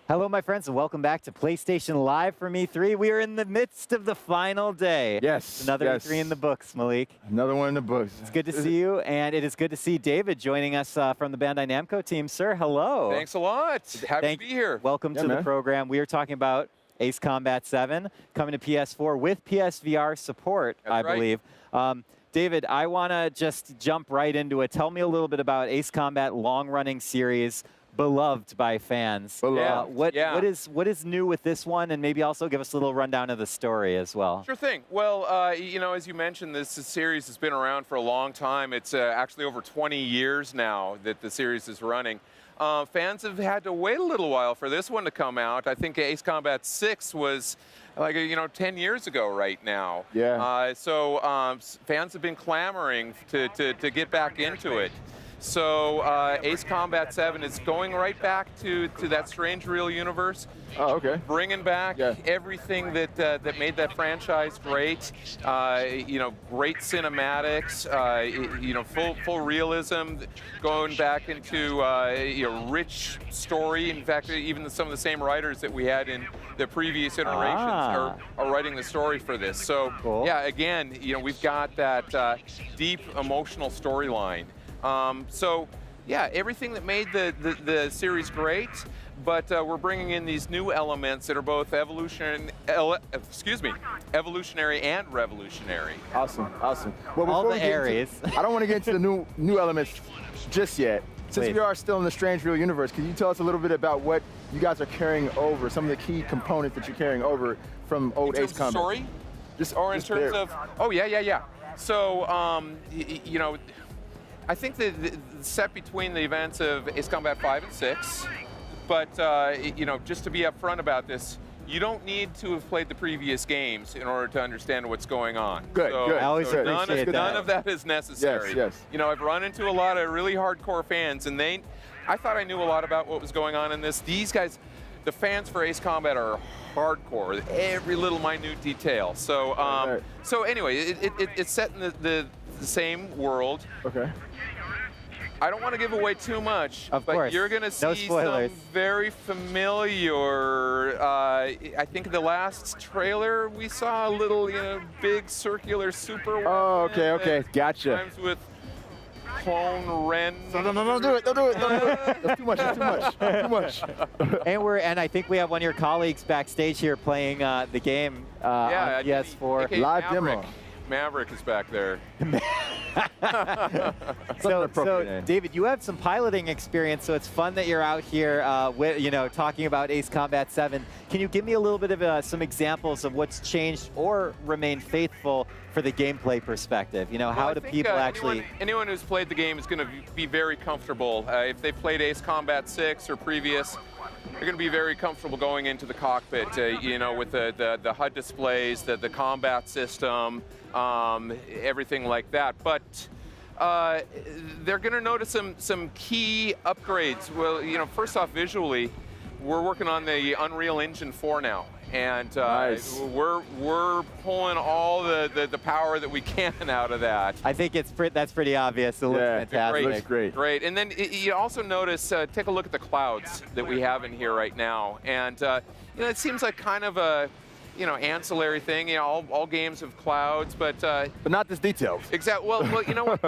Hello, my friends, and welcome back to PlayStation Live from E3. We are in the midst of the final day. Yes. Another yes. E3 in the books, Malik. Another one in the books. It's good to see you, and it is good to see David joining us from the Bandai Namco team. Sir, hello. Thanks a lot. Happy to be here. Welcome to the man. program. We are talking about Ace Combat 7 coming to PS4 with PSVR support, That's I right. believe. David, I want to just jump right into it. Tell me a little bit about Ace Combat long-running series, beloved by fans. Beloved. What Yeah. is new with this one, and maybe also give us a little rundown of the story as well. Sure thing. Well, you know, as you mentioned, this series has been around for a long time. It's actually over 20 years now that the series is running. Fans have had to wait a little while for this one to come out. I think Ace Combat 6 was like, 10 years ago right now. Yeah. So fans have been clamoring to get back into it. So Ace Combat 7 is going right back to that strange real universe. Oh, okay. Bringing back Yeah. everything that made that franchise great. Great cinematics. Full realism. Going back into rich story. In fact, even some of the same writers that we had in the previous iterations are writing the story for this. So Cool. yeah, again, we've got that deep emotional storyline. So yeah, everything that made the series great, but we're bringing in these new elements that are both evolutionary and revolutionary. Awesome. Awesome. Well, All before the we get Aries. I don't want to get into the new elements just yet. Since Please. we are still in the strange real universe, can you tell us a little bit about what you guys are carrying over, some of the key components that you're carrying over from old In Ace terms of Combat? story? Or in just terms there. of, oh yeah. So, I think the set between the events of Ace Combat 5 and 6, but just to be upfront about this, you don't need to have played the previous games in order to understand what's going on. Good, so, good. I always so appreciate that. none of that is necessary. Yes. I've run into a lot of really hardcore fans, and I thought I knew a lot about what was going on in this. These guys, the fans for Ace Combat are hardcore, every little minute detail. So, Right. so anyway, it's set in the same world. Okay. I don't want to give away too much, Of but course. you're going to No see spoilers. some very familiar. I think the last trailer we saw a little, big circular super. Oh, weapon okay. that Gotcha. Rhymes with clone Ren. No, don't do it. Don't do it. That's too much. Too much. And I think we have one of your colleagues backstage here playing the game on PS4. AKA Live Maverick. demo. Maverick is back there. So, appropriate name. David, you have some piloting experience, so it's fun that you're out here, talking about Ace Combat 7. Can you give me a little bit of some examples of what's changed or remained faithful for the gameplay perspective? How Well, I do think, people actually? Anyone who's played the game is going to be very comfortable. If they've played Ace Combat 6 or previous, they're going to be very comfortable going into the cockpit, with the HUD displays, the combat system, everything like that. But they're going to notice some key upgrades. Well, first off, visually, we're working on the Unreal Engine 4 now. And Nice. we're pulling all the power that we can out of that. I think that's pretty obvious. It looks Yeah, fantastic. looks great. Great, and then you also notice, take a look at the clouds that we have in here right now. And it seems like kind of a, ancillary thing. All games have clouds, but not this detailed. exactly. Well, you know what?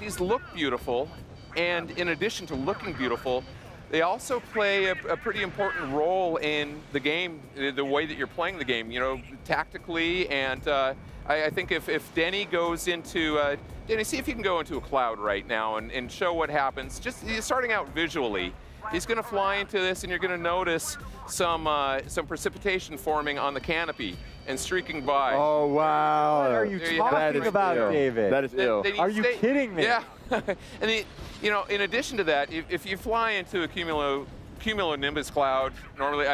These look beautiful, and in addition to looking beautiful, they also play a pretty important role in the game, the way that you're playing the game, tactically. And I think if Denny goes into, Denny, see if you can go into a cloud right now and show what happens. Just starting out visually, he's going to fly into this, and you're going to notice some precipitation forming on the canopy and streaking by. Oh, wow. What are you There you have talking it. about, ill. David? That is ill. Then Are you kidding me? Yeah. And in addition to that, if you fly into a cumulonimbus cloud, normally,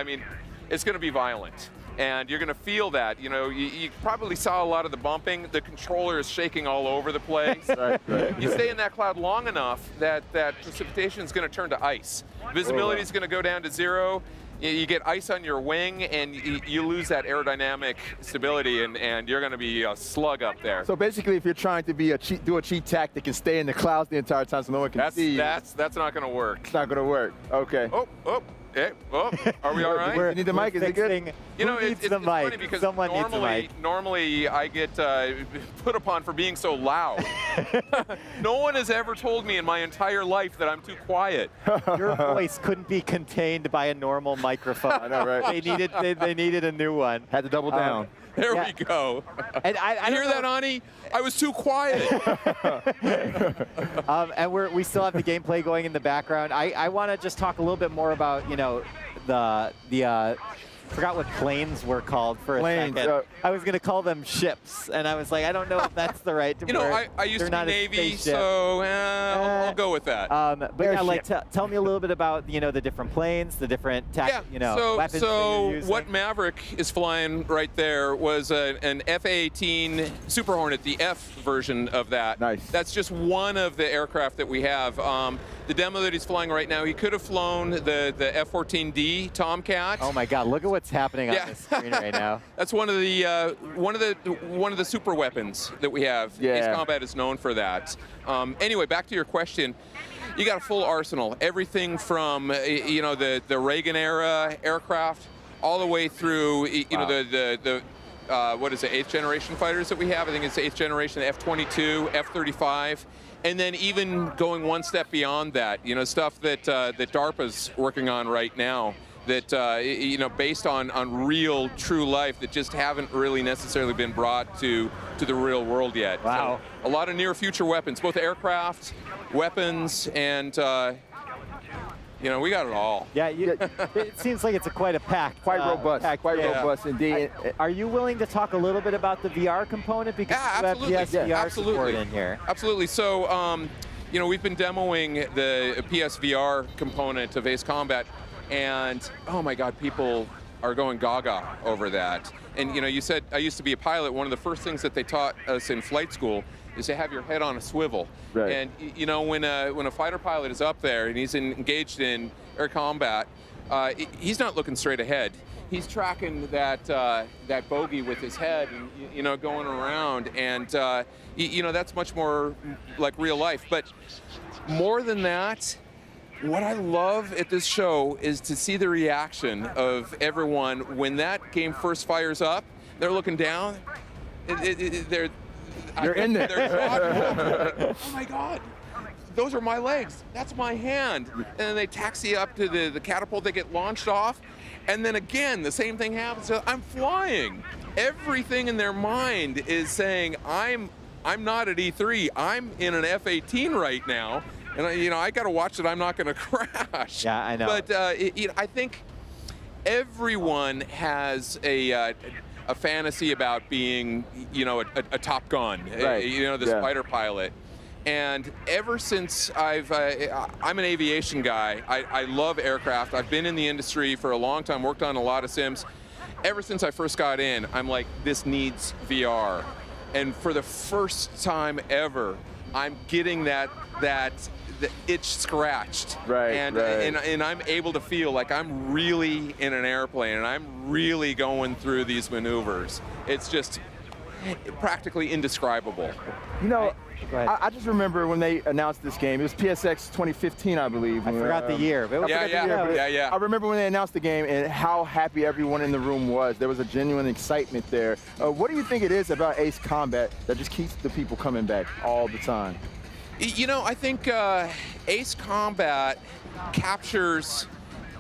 it's going to be violent. And you're going to feel that. You probably saw a lot of the bumping. The controller is shaking all over the place. Right. You stay in that cloud long enough that precipitation is going to turn to ice. Visibility is going to go down to 0. You get ice on your wing, and you lose that aerodynamic stability, and you're going to be a slug up there. So basically, if you're trying to do a cheat tactic and stay in the clouds the entire time so no one can see you, That's not going to work. it's not going to work. Okay. Oh, Hey, oh, are we all right? You need the mic, is it good? Fixing- You know, who needs it's the funny mic? because Someone needs the mic. normally I get put upon for being so loud. No one has ever told me in my entire life that I'm too quiet. Your voice couldn't be contained by a normal microphone. I know, right? They needed a new one. Had to double down. There Yeah. we go. And I You don't hear that, know- Ani? I was too quiet. And we still have the gameplay going in the background. I want to just talk a little bit more about, you know, the forgot what planes were called for a Planes, second. I was going to call them ships, and I was like, I don't know if that's the right You know, word. I used They're to be not a Navy, spaceship. so I'll go with that. But yeah, like Airship. tell me a little bit about, you know, the different planes, the different you know, weapons that so you're using. what Maverick is flying right there was an F/A-18 Super Hornet, the F version of that. Nice. That's just one of the aircraft that we have. The demo that he's flying right now, he could have flown the F-14D Tomcat. Oh my God! Look at what's happening Yeah. on the screen right now. That's one of the super weapons that we have. Yeah. Ace Combat is known for that. Anyway, back to your question. You got a full arsenal. Everything from you know the Reagan era aircraft all the way through you know the what is it, 8th generation fighters that we have. I think it's 8th generation F-22, F-35. And then even going one step beyond that, you know, stuff that that DARPA's working on right now, that you know, based on real, true life, that just haven't really necessarily been brought to the real world yet. Wow. So a lot of near future weapons, both aircraft, weapons, and you know, we got it all. Yeah, it seems like it's quite a pack. Quite robust. Quite yeah. robust indeed. Are you willing to talk a little bit about the VR component, because Yeah, you absolutely. have PSVR support Absolutely. in here? Absolutely. So, you know, we've been demoing the PSVR component of Ace Combat, and oh my God, people are going gaga over that. And you know, you said I used to be a pilot. One of the first things that they taught us in flight school is to have your head on a swivel. Right. And you know, when a fighter pilot is up there and he's engaged in air combat, he's not looking straight ahead. He's tracking that bogey with his head, and you know, going around, and you know, that's much more like real life. But more than that, what I love at this show is to see the reaction of everyone when that game first fires up. They're looking down. They're You're in there. They're oh my God, those are my legs. That's my hand. And then they taxi up to the catapult. They get launched off. And then again, the same thing happens. So I'm flying. Everything in their mind is saying, I'm not at E3. I'm in an F-18 right now. And you know, I got to watch that I'm not going to crash. Yeah, I know. But you know, I think everyone has a fantasy about being, you know, a Top Gun, Right. you know, this Yeah. fighter pilot. And ever since I'm an aviation guy, I love aircraft. I've been in the industry for a long time, worked on a lot of sims. Ever since I first got in, I'm like, this needs VR. And for the first time ever, I'm getting the itch scratched. Right, and, right. and I'm able to feel like I'm really in an airplane and I'm really going through these maneuvers. It's just practically indescribable. You know, Go ahead. I just remember when they announced this game. It was PSX 2015, I believe. I forgot the year. But Yeah, yeah. I remember when they announced the game and how happy everyone in the room was. There was a genuine excitement there. What do you think it is about Ace Combat that just keeps the people coming back all the time? You know, I think Ace Combat captures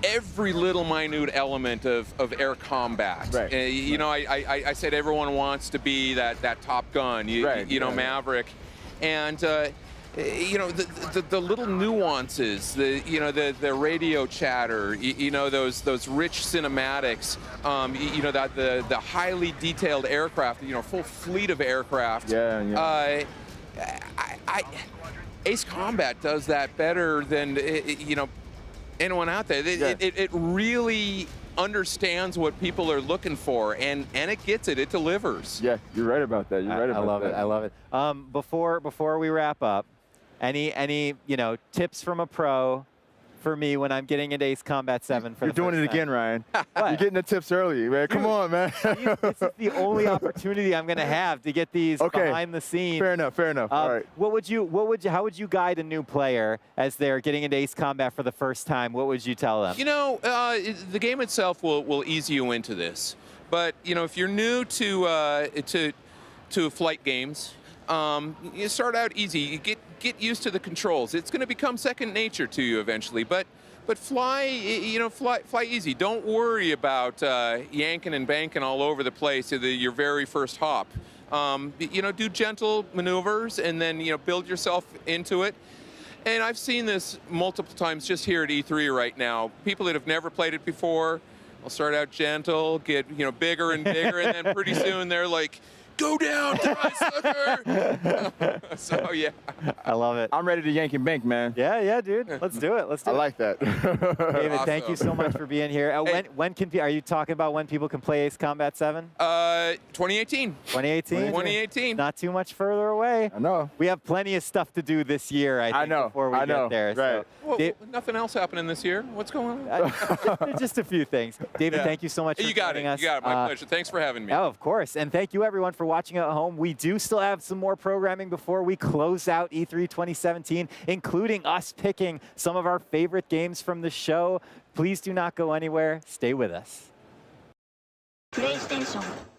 every little minute element of air combat. Right. You know, I said everyone wants to be that Top Gun, you know, right. Maverick. And you know, the little nuances, the radio chatter, you know, those rich cinematics, you know, that the highly detailed aircraft, you know, full fleet of aircraft. Yeah. Ace Combat does that better than you know, anyone out there. It really understands what people are looking for, and it gets it. It delivers. Yeah, you're right about that. You're right about that. I love it. Before we wrap up, any you know, tips from a pro for me when I'm getting into Ace Combat 7 for You're the doing first it time. again, Ryan. What? You're getting the tips early, man. Come on, man. This is the only opportunity I'm going to have to get these Okay. behind the scenes. Fair enough, fair enough. All right. How would you guide a new player as they're getting into Ace Combat for the first time? What would you tell them? You know, the game itself will ease you into this. But, you know, if you're new to flight games, you start out easy. You get used to the controls. It's going to become second nature to you eventually. But fly, you know, fly easy. Don't worry about yanking and banking all over the place at your very first hop. You know, do gentle maneuvers and then, you know, build yourself into it. And I've seen this multiple times just here at E3 right now. People that have never played it before, will start out gentle, get, you know, bigger and bigger, and then pretty soon they're like, go down, die, sucker! So, yeah. I love it. I'm ready to yank and bank, man. Yeah, dude. Let's do it. Let's do I it. like that. David, thank you so much for being here. Hey. Are you talking about when people can play Ace Combat 7? 2018. 2018? 2018. Not too much further away. I know. We have plenty of stuff to do this year, I think, know, before we I get know, there. right. So, Well, Dave, nothing else happening this year. What's going on? just a few things. David, Yeah. thank you so much for You got joining it. us. You got it. My pleasure. Thanks for having me. Oh, of course. And thank you, everyone, for watching at home. We do still have some more programming before we close out E3 2017, including us picking some of our favorite games from the show. Please do not go anywhere. Stay with us. プレイステーション